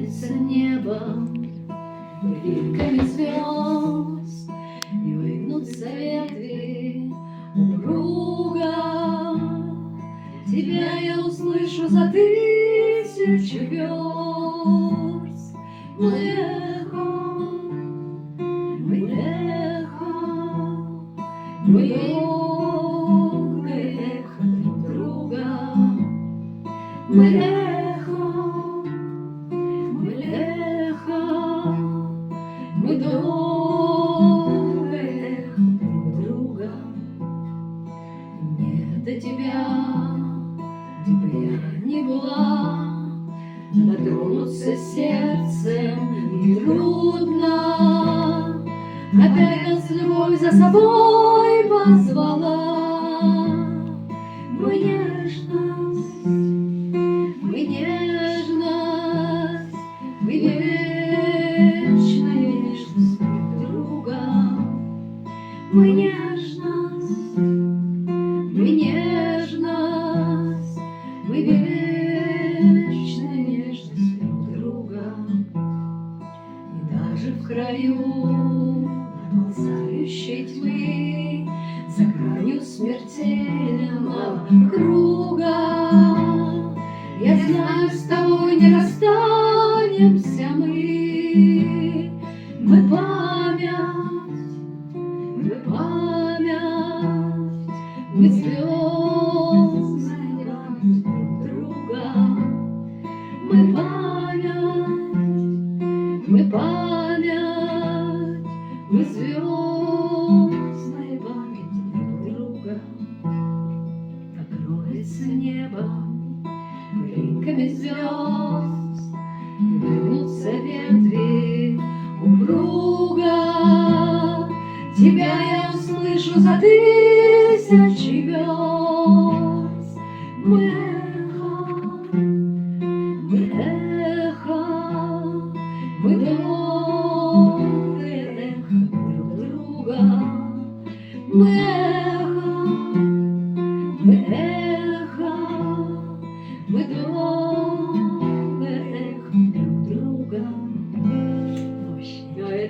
покроется небо пылинками звезд, и выгнутся ветви упруга. Тебя я услышу за 1000 верст. Мы эхо, мы эхо, мы долгое эхо друг друга. Мы эхо, мы долгое эхо друг друга. Нет до тебя, где бы я ни была, дотронуться сердцем нетрудно. Опять нас любовь за собой позвала. Мы нежность, мы нежность, мы вечная нежность друг друга. Мы нежность, мы нежность, мы вечная нежность друг друга. И даже в краю наползающей тьмы, за гранью смертельного круга, я знаю, с тобой не расстанемся мы. Мы память, мы звездная память друг друга. Мы память, мы звездная память друг друга. Покроется небо пылинками звезд, и выгнутся ветви упруга. Тебя я услышу за 1000 верст. Мы эхо, мы эхо.